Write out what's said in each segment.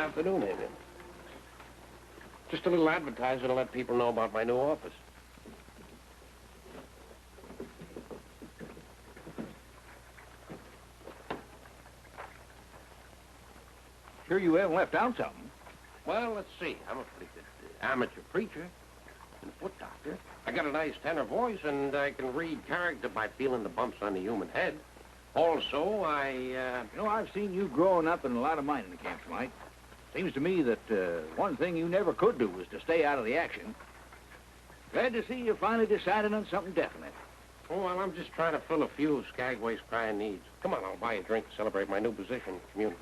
Afternoon, Amy. Just a little advertising to let people know about my new office. Sure you haven't left out something. Well, let's see. I'm a pretty good amateur preacher and foot doctor. I got a nice tenor voice, and I can read character by feeling the bumps on the human head. Also, You know, I've seen you growing up in a lot of mining camps, Mike. Seems to me that one thing you never could do was to stay out of the action. Glad to see you finally decided on something definite. Oh, well, I'm just trying to fill a few of Skagway's crying needs. Come on, I'll buy you a drink to celebrate my new position in the community.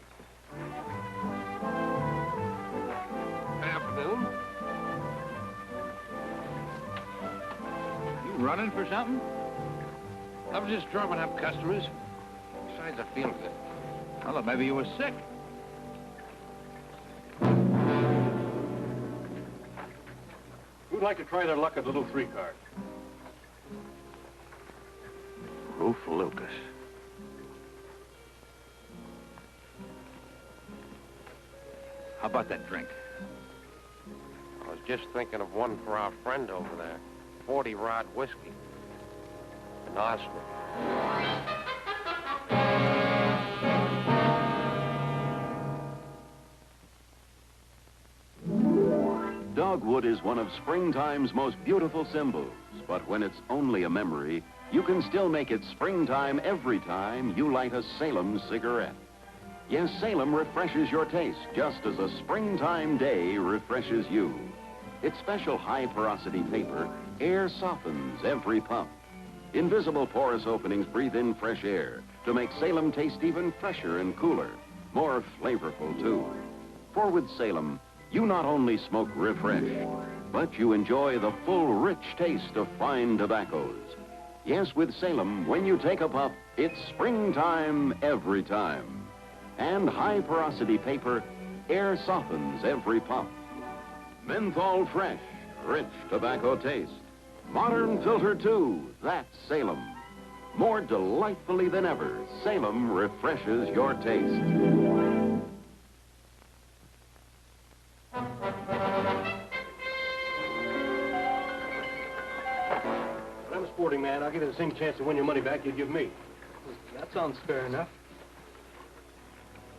Afternoon. You running for something? I was just drumming up customers. Besides, I feel good. I thought maybe you were sick. Who'd like to try their luck at the little 3-card? Ruth Lucas. How about that drink? I was just thinking of one for our friend over there. 40-rod whiskey. An Oscar. Dogwood is one of springtime's most beautiful symbols, but when it's only a memory, you can still make it springtime every time you light a Salem cigarette. Yes, Salem refreshes your taste, just as a springtime day refreshes you. Its special high-porosity paper air softens every puff. Invisible porous openings breathe in fresh air to make Salem taste even fresher and cooler, more flavorful, too. For with Salem, you not only smoke refresh, but you enjoy the full, rich taste of fine tobaccos. Yes, with Salem, when you take a puff, it's springtime every time. And high-porosity paper air softens every puff. Menthol fresh, rich tobacco taste. Modern filter, too. That's Salem. More delightfully than ever, Salem refreshes your taste. I'm a sporting man. I'll give you the same chance to win your money back you'd give me. That sounds fair enough.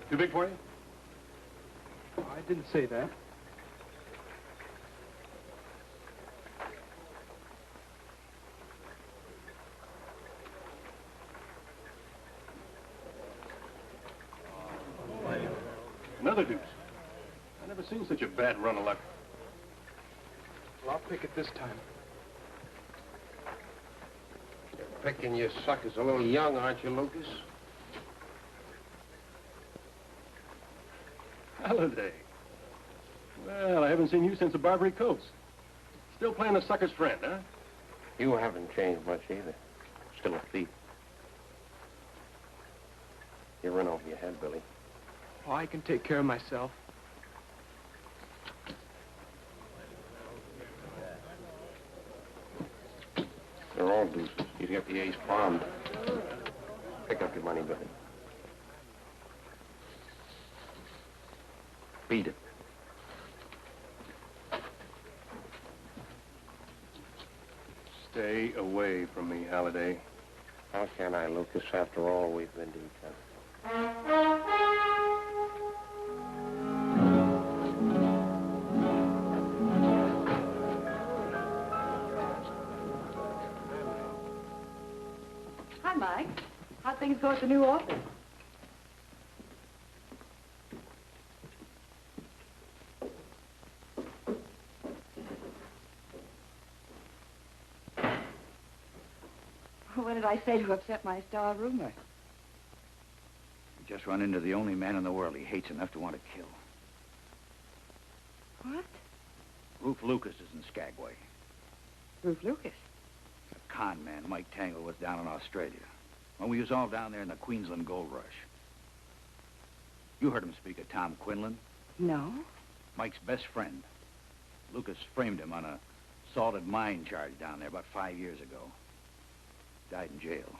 Too big for you? I didn't say that. Another deuce. I never seen such a bad run of luck. Well, I'll pick it this time. You're picking your suckers a little young, aren't you, Lucas? Halliday. Well, I haven't seen you since the Barbary Coast. Still playing the sucker's friend, huh? You haven't changed much either. Still a thief. You're in over your head, Billy. Oh, I can take care of myself. They're all deuces. You get the ace palmed. Pick up your money, Billy. Beat it. Stay away from me, Halliday. How can I, Lucas, after all we've been to each other? Hi, Mike. How'd things go at the new office? What did I say to upset my star rumor? You just run into the only man in the world he hates enough to want to kill. What? Ruth Lucas is in Skagway. Ruth Lucas. A con man Mike Tangle was down in Australia when we was all down there in the Queensland gold rush. You heard him speak of Tom Quinlan? No. Mike's best friend. Lucas framed him on a salted mine charge down there about 5 years ago. Died in jail.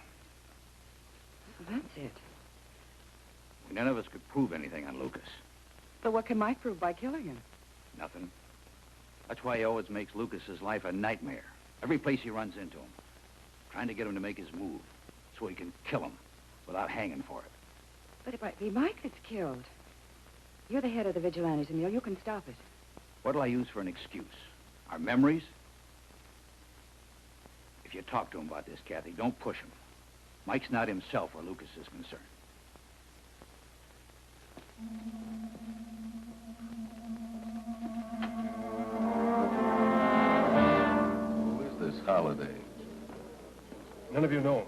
That's it. None of us could prove anything on Lucas. So what can Mike prove by killing him? Nothing. That's why he always makes Lucas's life a nightmare. Every place he runs into him. Trying to get him to make his move so he can kill him without hanging for it. But it might be Mike that's killed. You're the head of the vigilantes, Emil. You can stop it. What'll I use for an excuse? Our memories? If you talk to him about this, Kathy, don't push him. Mike's not himself where Lucas is concerned. Who is this Holiday? None of you know him.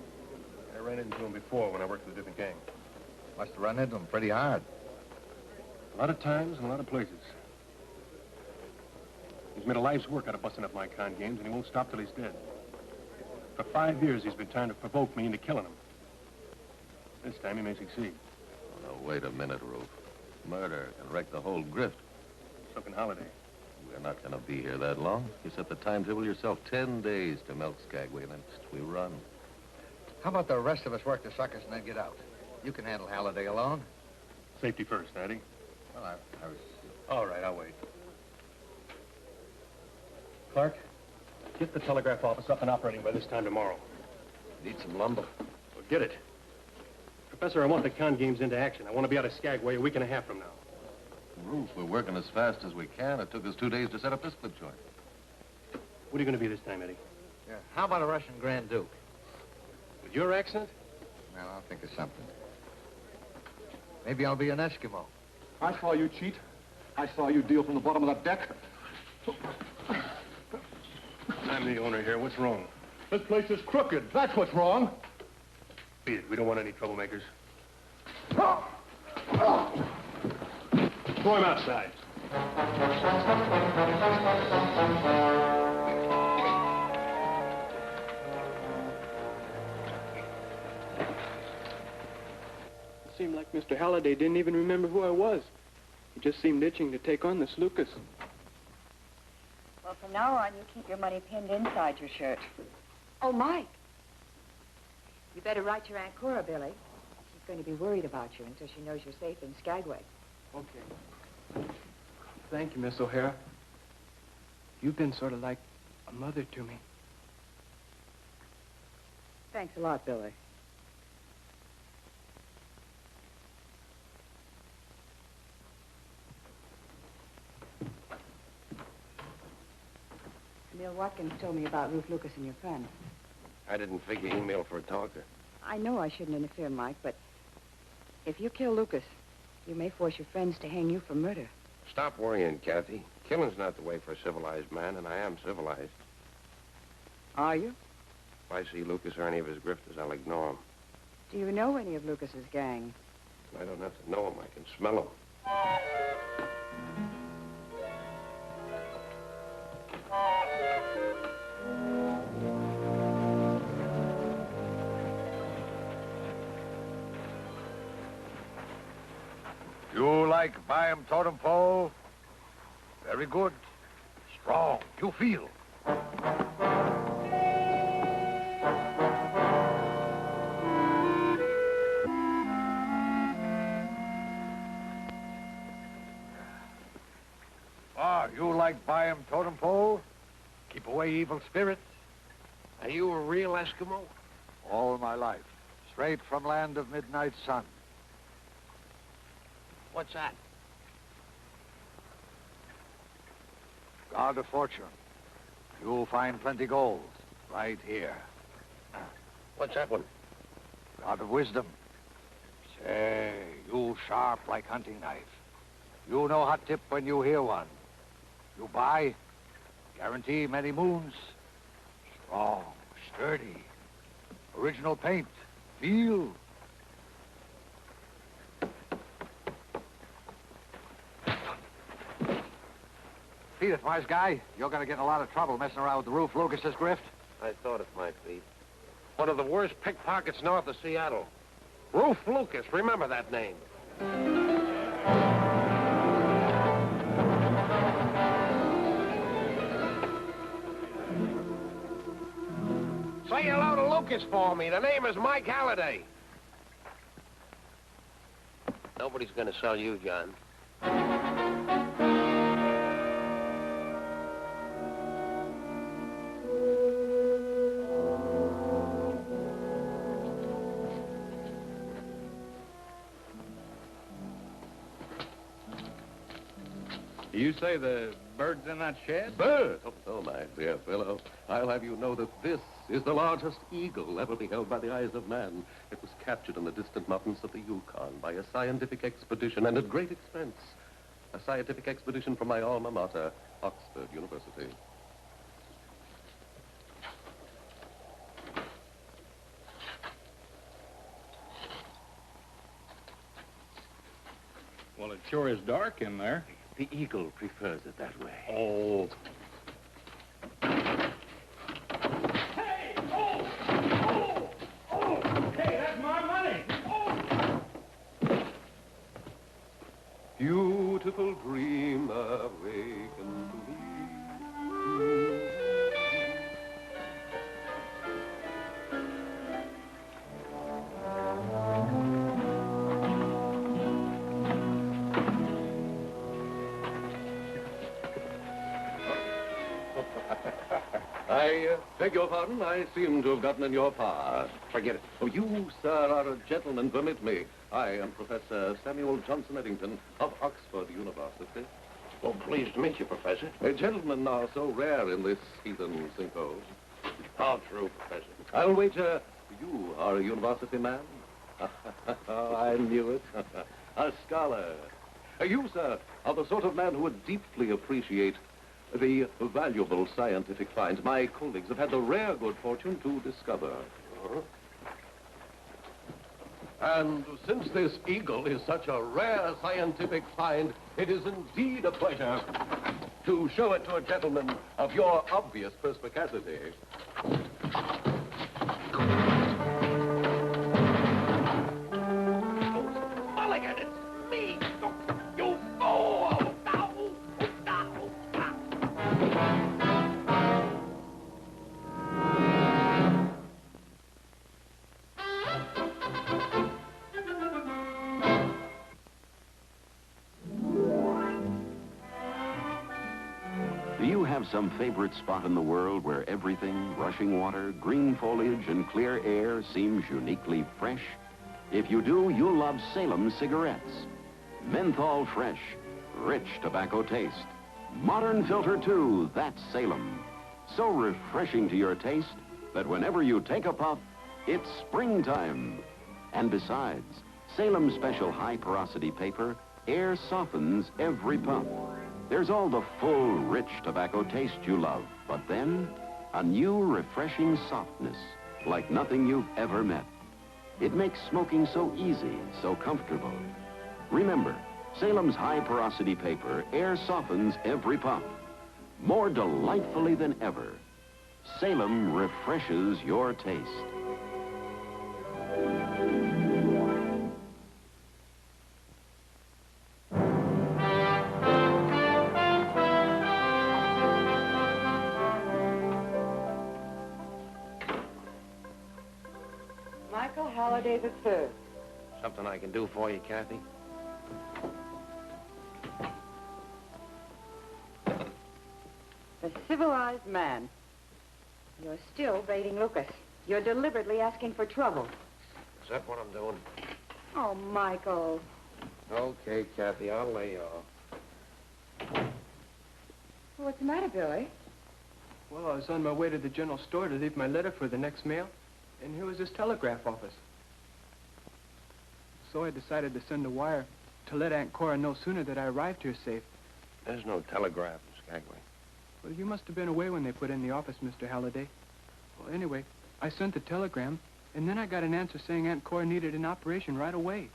I ran into him before when I worked with a different gang. Must have run into him pretty hard. A lot of times and a lot of places. He's made a life's work out of busting up my con games, and he won't stop till he's dead. For 5 years, he's been trying to provoke me into killing him. This time, he may succeed. Oh, now, wait a minute, Roof. Murder can wreck the whole grift. So can Holiday. We're not going to be here that long. You set the timetable yourself. 10 days to melt Skagway, and then we run. How about the rest of us work the suckers and then get out? You can handle Halliday alone. Safety first, Addy. Well, I was... All right, I'll wait. Clark, get the telegraph office up and operating by this time tomorrow. Need some lumber. Well, get it. Professor, I want the con games into action. I want to be out of Skagway a week and a half from now. Roof, we're working as fast as we can. It took us 2 days to set up this split joint. What are you going to be this time, Eddie? Yeah. How about a Russian Grand Duke? With your accent? Well, I'll think of something. Maybe I'll be an Eskimo. I saw you cheat. I saw you deal from the bottom of the deck. I'm the owner here. What's wrong? This place is crooked. That's what's wrong. Beat it. We don't want any troublemakers. Throw him outside. It seemed like Mr. Halliday didn't even remember who I was. He just seemed itching to take on this Lucas. Well, from now on, you keep your money pinned inside your shirt. Oh, Mike. You better write your Aunt Cora, Billy. She's going to be worried about you until she knows you're safe in Skagway. Okay. Thank you, Miss O'Hara. You've been sort of like a mother to me. Thanks a lot, Billy. Emil Watkins told me about Ruth Lucas and your friend. I didn't figure email for a talker. I know I shouldn't interfere, Mike, but if you kill Lucas, you may force your friends to hang you for murder. Stop worrying, Kathy. Killing's not the way for a civilized man, and I am civilized. Are you? If I see Lucas or any of his grifters, I'll ignore him. Do you know any of Lucas's gang? I don't have to know him. I can smell him. You like Biam totem pole? Very good. Strong. You feel. You like Biam totem pole? Keep away evil spirits. Are you a real Eskimo? All my life. Straight from land of midnight sun. What's that? God of fortune. You'll find plenty gold right here. What's that one? God of wisdom. Say, you sharp like hunting knife. You know hot tip when you hear one. You buy, guarantee many moons. Strong, sturdy, original paint. Feel. Beat it, wise guy. You're going to get in a lot of trouble messing around with the Roof Lucas's grift. I thought it might be. One of the worst pickpockets north of Seattle. Roof Lucas. Remember that name. Say hello to Lucas for me. The name is Mike Halliday. Nobody's going to sell you, John. You say the bird's in that shed? Bird? Oh, my dear fellow. I'll have you know that this is the largest eagle ever beheld by the eyes of man. It was captured in the distant mountains of the Yukon by a scientific expedition and at great expense. A scientific expedition from my alma mater, Oxford University. Well, it sure is dark in there. The eagle prefers it that way. Oh. Hey! Oh! Oh! Oh! Hey, that's my money! Oh! Beautiful dream awakened to me. I beg your pardon. I seem to have gotten in your power. Forget it. Oh, you, sir, are a gentleman, permit me. I am Professor Samuel Johnson Eddington of Oxford University. Well, pleased to meet you, Professor. Gentlemen are so rare in this heathen sinkhole. How true, Professor. I'll wager you are a university man. Oh, I knew it. A scholar. You, sir, are the sort of man who would deeply appreciate the valuable scientific finds my colleagues have had the rare good fortune to discover. And since this eagle is such a rare scientific find, it is indeed a pleasure to show it to a gentleman of your obvious perspicacity. Mulligan, it's me! You fool! Do you have some favorite spot in the world where everything, rushing water, green foliage, and clear air seems uniquely fresh? If you do, you'll love Salem cigarettes. Menthol fresh, rich tobacco taste. Modern filter too, that's Salem. So refreshing to your taste that whenever you take a puff, it's springtime. And besides, Salem special high porosity paper air softens every puff. There's all the full, rich tobacco taste you love, but then a new refreshing softness like nothing you've ever met. It makes smoking so easy, so comfortable. Remember, Salem's high porosity paper air softens every puff. More delightfully than ever, Salem refreshes your taste. Michael Halliday III. Something I can do for you, Kathy? The civilized man. You're still baiting Lucas. You're deliberately asking for trouble. Is that what I'm doing? Oh, Michael. Okay, Kathy, I'll lay off. Well, what's the matter, Billy? Well, I was on my way to the general store to leave my letter for the next mail, and here was this telegraph office. So I decided to send a wire to let Aunt Cora know sooner that I arrived here safe. There's no telegraph in Skagway. Well, you must have been away when they put in the office, Mr. Halliday. Well, anyway, I sent the telegram, and then I got an answer saying Aunt Cora needed an operation right away.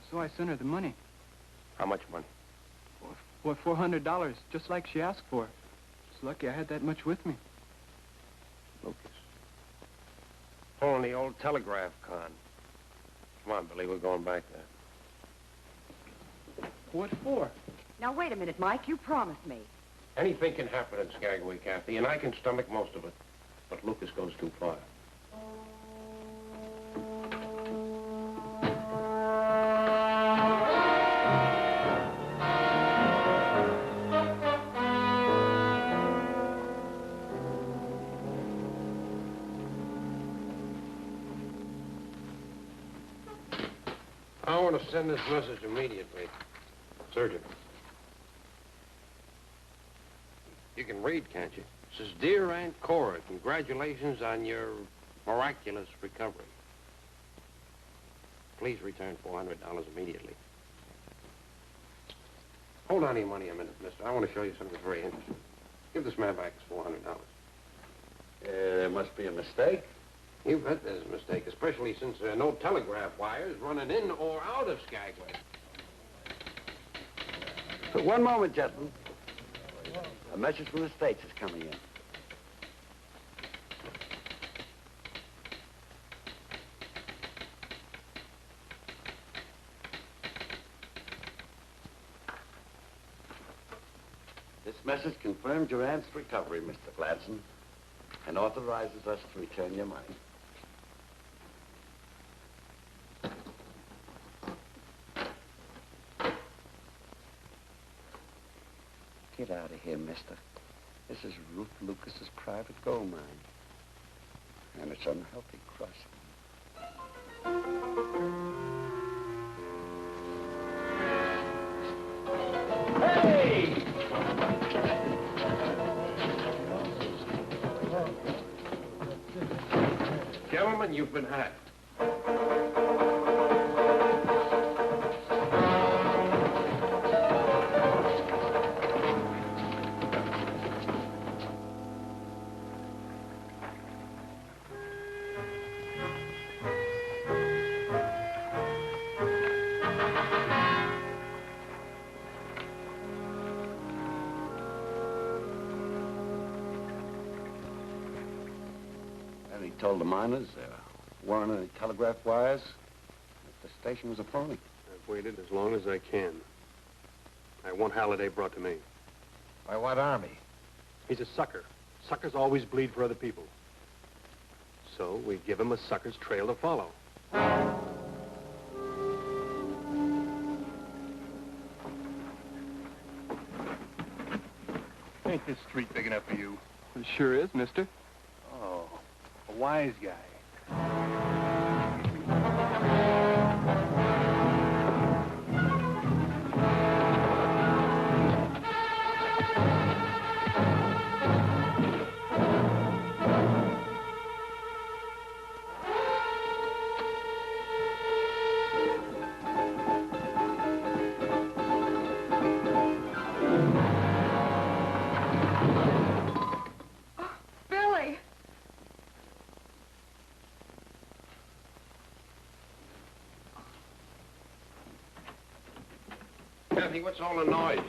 So I sent her the money. How much money? Well, $400, just like she asked for. It's lucky I had that much with me. Lucas. Pulling the old telegraph con. Come on, Billy, we're going back there. What for? Now, wait a minute, Mike. You promised me. Anything can happen in Skagway, Kathy, and I can stomach most of it. But Lucas goes too far. I want to send this message immediately. Surgeon. You can read, can't you? It says, Dear Aunt Cora, congratulations on your miraculous recovery. Please return $400 immediately. Hold on to your money a minute, mister. I want to show you something very interesting. Give this man back his $400. There must be a mistake. You bet there's a mistake, especially since there are no telegraph wires running in or out of Skagway. One moment, gentlemen. A message from the States is coming in. This message confirms your aunt's recovery, Mr. Gladson, and authorizes us to return your money. Get out of here, mister. This is Ruth Lucas's private gold mine. And it's unhealthy crust. Hey! Gentlemen, you've been had. And he told the miners there weren't any telegraph wires. That the station was a phony. I've waited as long as I can. I want Halliday brought to me. By what army? He's a sucker. Suckers always bleed for other people. So we give him a sucker's trail to follow. Ain't this street big enough for you? It sure is, mister. Oh, a wise guy. Billy! Kathy, what's all the noise?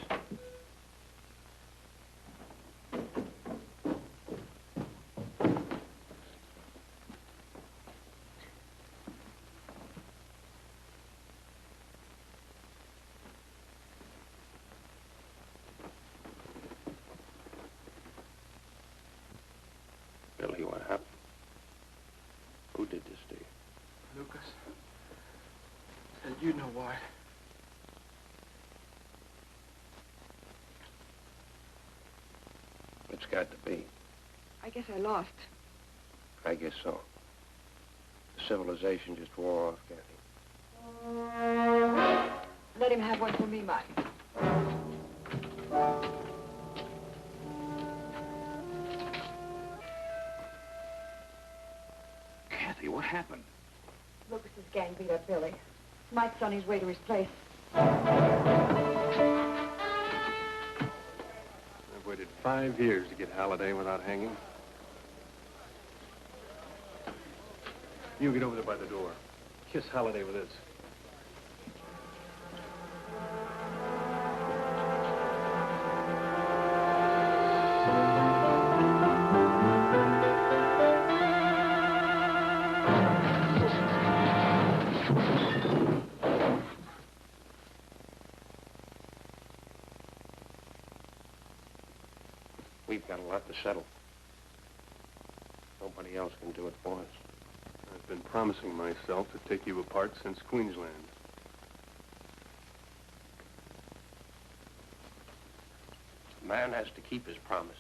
Billy, what happened? Who did this to you? Lucas. And you know why. It's got to be. I guess I lost. I guess so. The civilization just wore off, Kathy. Let him have one for me, Mike. Kathy, what happened? Lucas's gang beat up Billy. Mike's on his way to his place. I've waited 5 years to get Halliday without hanging. You get over there by the door. Kiss Halliday with this. We've got a lot to settle. Nobody else can do it for us. I've been promising myself to take you apart since Queensland. A man has to keep his promises.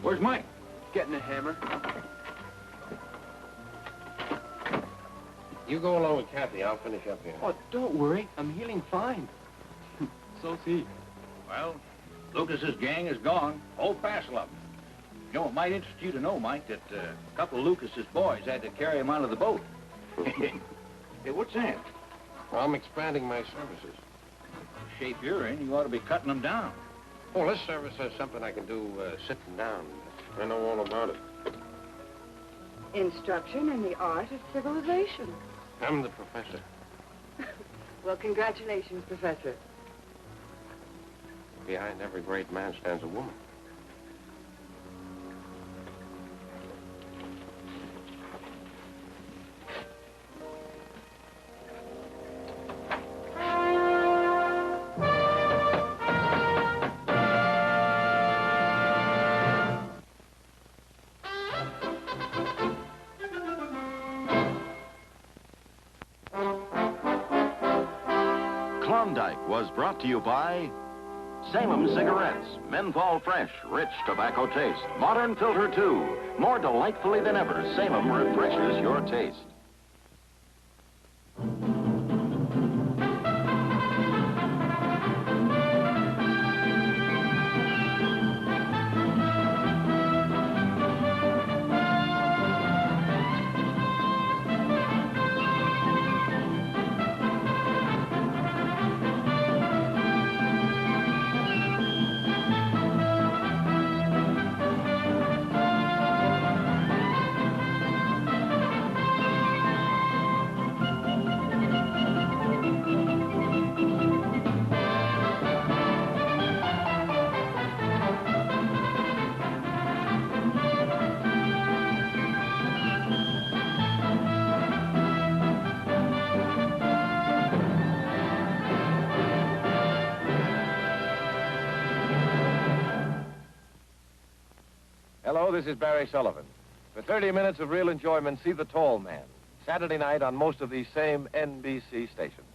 Where's Mike? Getting a hammer. You go along with Kathy. I'll finish up here. Oh, don't worry. I'm healing fine. So's he. Well, Lucas's gang is gone. Whole parcel of them. You know, it might interest you to know, Mike, that a couple of Lucas's boys had to carry him out of the boat. Hey, what's that? Well, I'm expanding my services. The shape you're in, you ought to be cutting them down. Oh, this service has something I can do sitting down. I know all about it. Instruction in the art of civilization. I'm the professor. Well, congratulations, Professor. Behind every great man stands a woman. Klondike was brought to you by Salem Cigarettes. Menthol fresh, rich tobacco taste. Modern filter too. More delightfully than ever, Salem refreshes your taste. Hello, this is Barry Sullivan. For 30 minutes of real enjoyment, see The Tall Man, Saturday night on most of these same NBC stations.